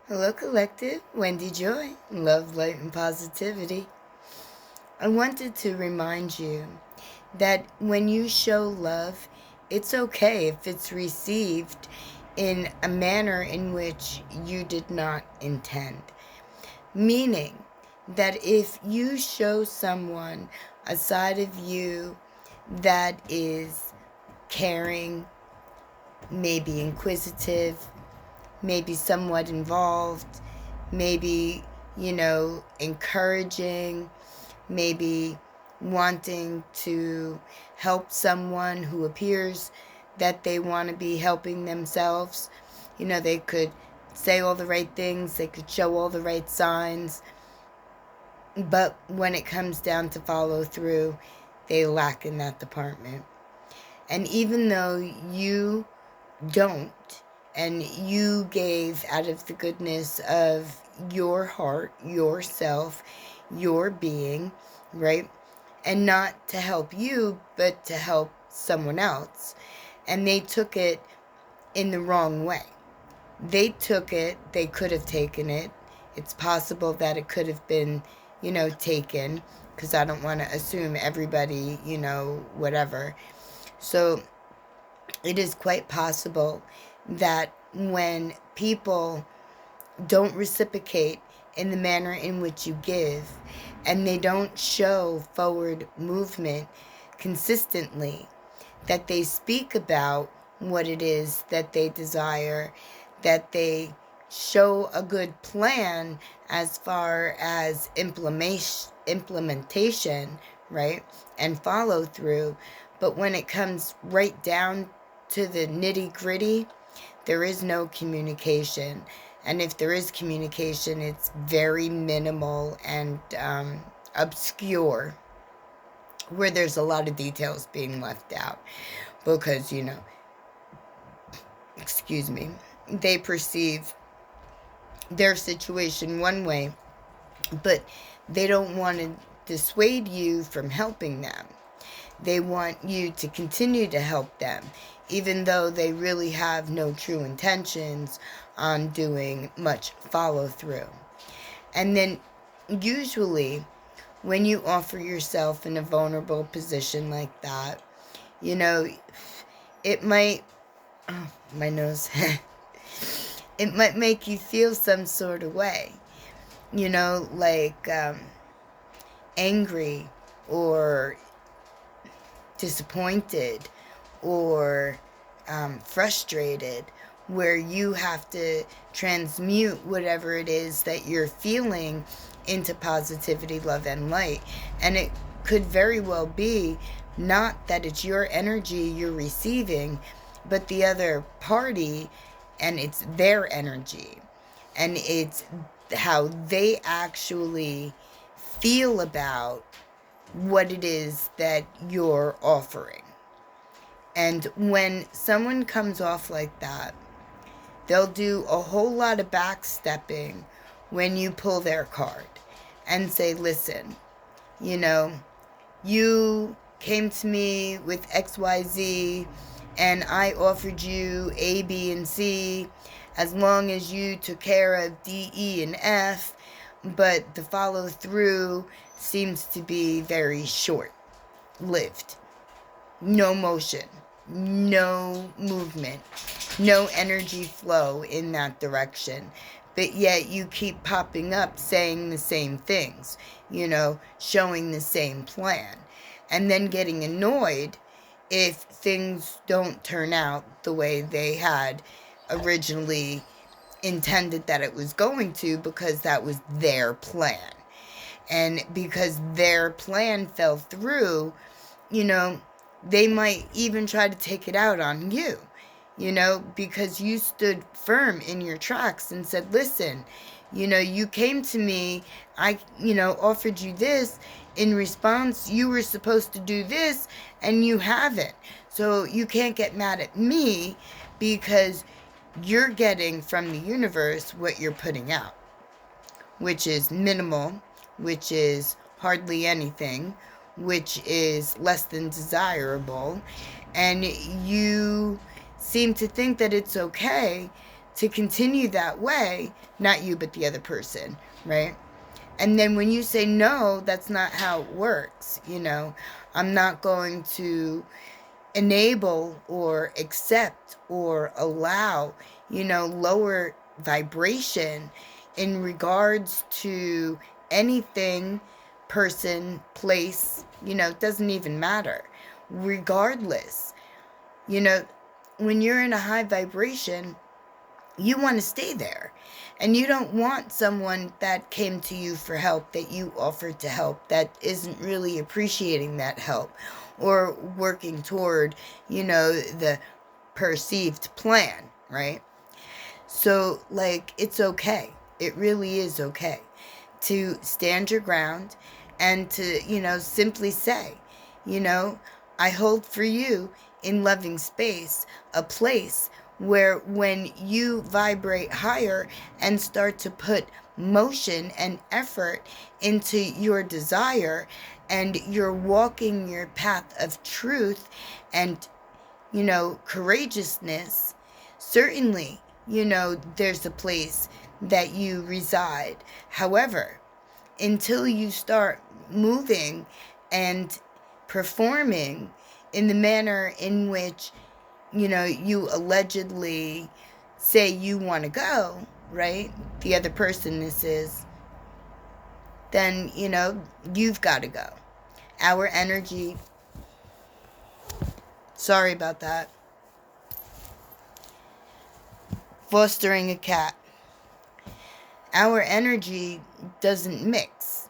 Hello, Collective. Wendy Joy. Love, light, and positivity. I wanted to remind you that when you show love, it's okay if it's received in a manner in which you did not intend. Meaning that if you show someone a side of you that is caring, maybe inquisitive, maybe somewhat involved, maybe, encouraging, maybe wanting to help someone who appears that they want to be helping themselves. They could say all the right things, they could show all the right signs, but when it comes down to follow through, they lack in that department. And even though you don't, and you gave out of the goodness of your heart, yourself, your being, right? And not to help you, but to help someone else. And they took it in the wrong way. They took it, they could have taken it. It's possible that it could have been, taken, because I don't want to assume everybody, whatever. So it is quite possible that when people don't reciprocate in the manner in which you give, and they don't show forward movement consistently, that they speak about what it is that they desire, that they show a good plan as far as implementation, right, and follow through. But when it comes right down to the nitty-gritty, there is no communication. And if there is communication, it's very minimal and obscure, where there's a lot of details being left out. Because, they perceive their situation one way, but they don't want to dissuade you from helping them. They want you to continue to help them, even though they really have no true intentions on doing much follow through. And then usually when you offer yourself in a vulnerable position like that, it might, oh, my nose, it might make you feel some sort of way, like angry or disappointed or frustrated, where you have to transmute whatever it is that you're feeling into positivity, love, and light. And it could very well be not that it's your energy you're receiving, but the other party, and it's their energy, and it's how they actually feel about what it is that you're offering. And when someone comes off like that, they'll do a whole lot of backstepping when you pull their card and say, listen, you came to me with XYZ and I offered you A, B, and C as long as you took care of D, E, and F, but the follow through seems to be very short-lived. No motion, no movement, no energy flow in that direction. But yet you keep popping up saying the same things, showing the same plan. And then getting annoyed if things don't turn out the way they had originally intended that it was going to, because that was their plan. And because their plan fell through, they might even try to take it out on you, because you stood firm in your tracks and said, listen, you came to me, I, offered you this. In response, you were supposed to do this, and you haven't. So you can't get mad at me, because you're getting from the universe what you're putting out, which is minimal, which is hardly anything, which is less than desirable, and you seem to think that it's okay to continue that way, not you, but the other person, right? And then when you say, no, that's not how it works, I'm not going to enable or accept or allow, lower vibration in regards to anything, person, place, it doesn't even matter. Regardless, when you're in a high vibration, you want to stay there. And you don't want someone that came to you for help, that you offered to help, that isn't really appreciating that help or working toward, the perceived plan, right? So, it's okay. It really is okay to stand your ground and to, simply say, I hold for you in loving space a place where when you vibrate higher and start to put motion and effort into your desire, and you're walking your path of truth and, courageousness, certainly, there's a place that you reside. However, until you start moving and performing in the manner in which, you allegedly say you want to go, right? The other person, this is, then, you've got to go. Our energy, sorry about that. Fostering a cat. Our energy doesn't mix.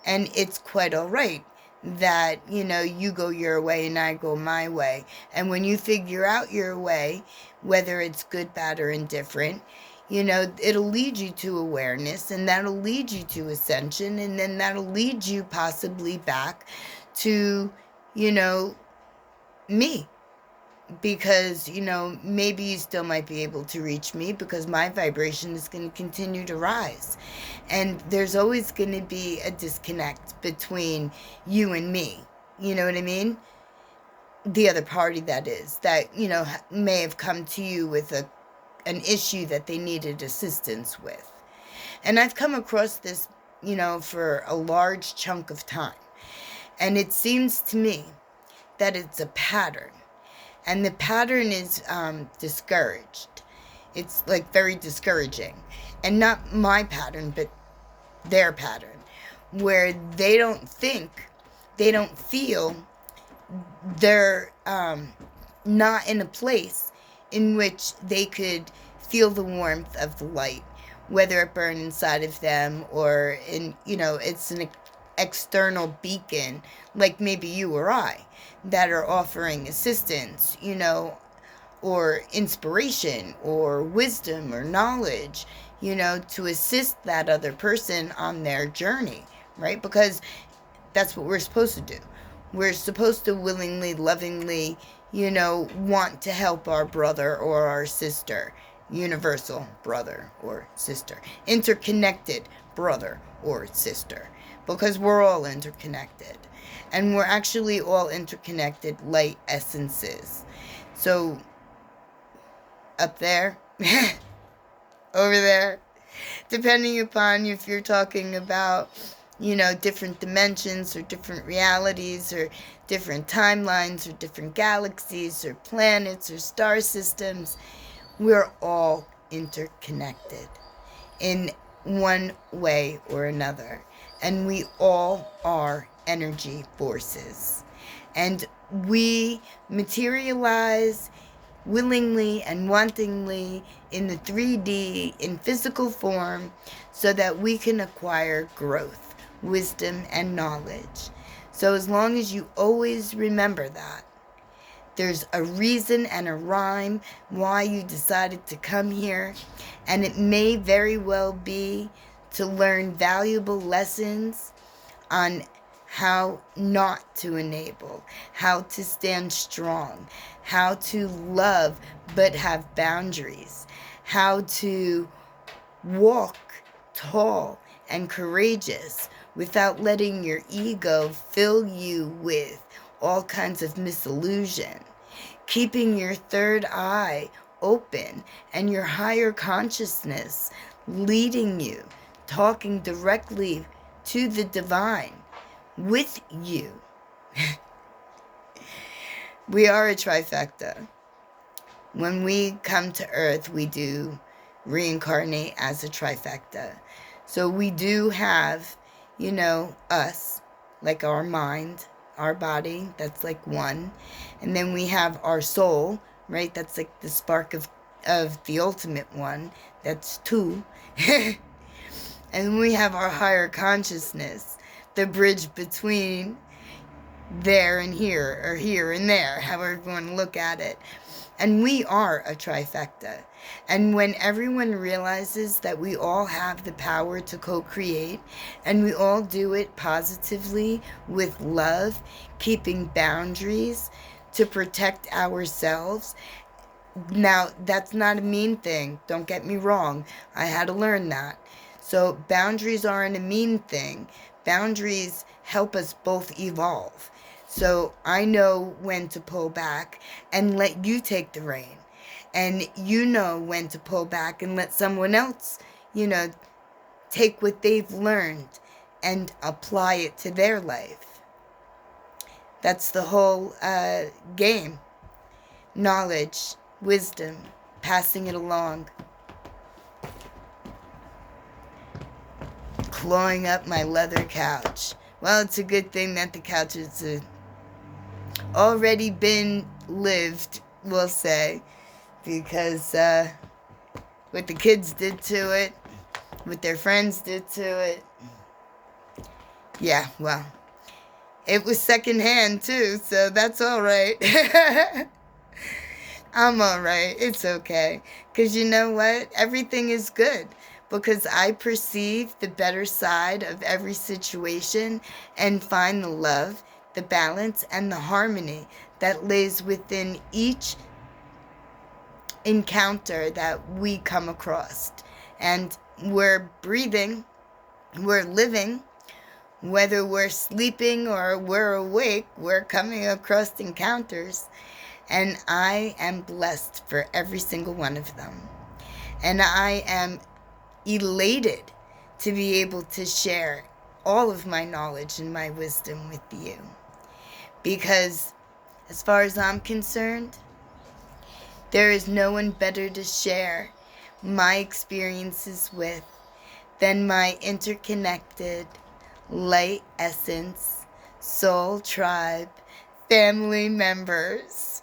And it's quite all right that, you go your way and I go my way. And when you figure out your way, whether it's good, bad, or indifferent, it'll lead you to awareness, and that'll lead you to ascension, and then that'll lead you possibly back to, me. Because, maybe you still might be able to reach me because my vibration is going to continue to rise. And there's always going to be a disconnect between you and me. You know what I mean? The other party, that is, that, may have come to you with an issue that they needed assistance with. And I've come across this, for a large chunk of time. And it seems to me that it's a pattern. And the pattern is discouraged. It's very discouraging. And not my pattern, but their pattern. Where they don't think, they don't feel, they're not in a place in which they could feel the warmth of the light. Whether it burn inside of them or it's an external beacon, like maybe you or I, that are offering assistance, or inspiration or wisdom or knowledge, to assist that other person on their journey, right? Because that's what we're supposed to do. We're supposed to willingly, lovingly, want to help our brother or our sister, universal brother or sister, interconnected brother or sister, because we're all interconnected. And we're actually all interconnected light essences. So, up there, over there, depending upon if you're talking about, different dimensions or different realities or different timelines or different galaxies or planets or star systems, we're all interconnected in one way or another. And we all are energy forces. And we materialize willingly and wantingly in the 3D, in physical form, so that we can acquire growth, wisdom, and knowledge. So as long as you always remember that, there's a reason and a rhyme why you decided to come here, and it may very well be to learn valuable lessons on how not to enable, how to stand strong, how to love but have boundaries, how to walk tall and courageous without letting your ego fill you with all kinds of misillusion, keeping your third eye open and your higher consciousness leading you, talking directly to the divine with you. We are a trifecta. When we come to Earth, we do reincarnate as a trifecta. So we do have, us, like our mind, our body, that's like one. And then we have our soul, right? That's like the spark of the ultimate one. That's two. And we have our higher consciousness, the bridge between there and here, or here and there, however you want to look at it. And we are a trifecta. And when everyone realizes that we all have the power to co-create, and we all do it positively with love, keeping boundaries to protect ourselves. Now, that's not a mean thing. Don't get me wrong. I had to learn that. So boundaries aren't a mean thing. Boundaries help us both evolve. So I know when to pull back and let you take the reign. And you know when to pull back and let someone else, take what they've learned and apply it to their life. That's the whole game. Knowledge, wisdom, passing it along. Clawing up my leather couch. Well, it's a good thing that the couch is already been lived, we'll say, because what the kids did to it, what their friends did to it, yeah, well, it was secondhand too, so that's all right. I'm all right. It's okay. Because you know what? Everything is good. Because I perceive the better side of every situation and find the love, the balance, and the harmony that lays within each encounter that we come across. And we're breathing, we're living, whether we're sleeping or we're awake, we're coming across encounters. And I am blessed for every single one of them. And I am elated to be able to share all of my knowledge and my wisdom with you. Because as far as I'm concerned, there is no one better to share my experiences with than my interconnected light essence, soul tribe, family members.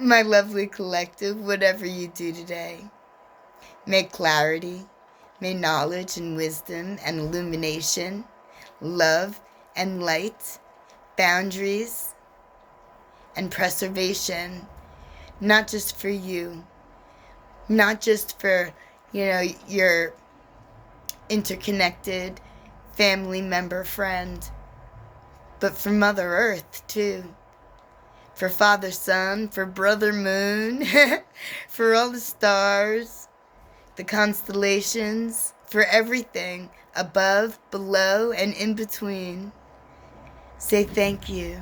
My lovely collective, whatever you do today, may clarity, may knowledge and wisdom and illumination, love and light, boundaries and preservation, not just for you, not just for, your interconnected family member friend, but for Mother Earth too. For Father Sun, for Brother Moon, for all the stars, the constellations, for everything above, below, and in between. Say thank you,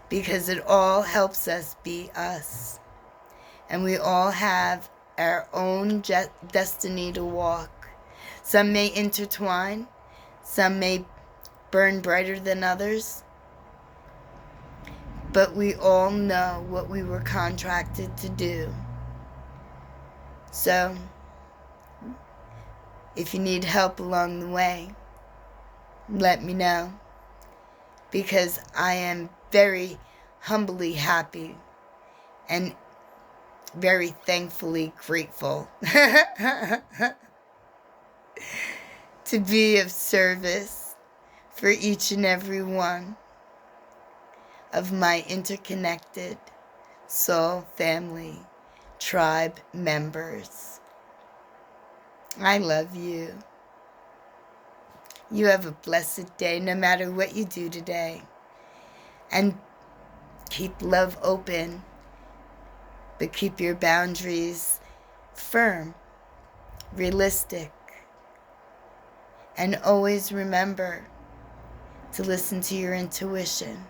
because it all helps us be us. And we all have our own destiny to walk. Some may intertwine, some may burn brighter than others, but we all know what we were contracted to do. So, if you need help along the way, let me know. Because I am very humbly happy and very thankfully grateful to be of service for each and every one of my interconnected soul family tribe members. I love you. You have a blessed day no matter what you do today. And keep love open, but keep your boundaries firm, realistic. And always remember to listen to your intuition.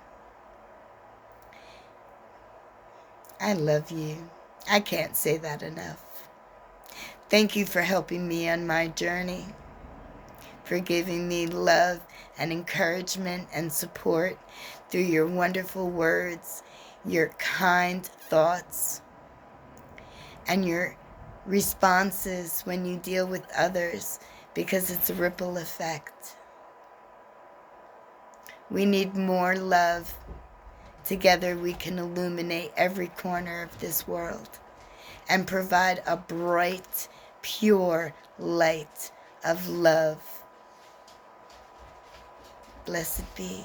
I love you. I can't say that enough. Thank you for helping me on my journey, for giving me love and encouragement and support through your wonderful words, your kind thoughts, and your responses when you deal with others, because it's a ripple effect. We need more love. Together we can illuminate every corner of this world and provide a bright, pure light of love. Blessed be.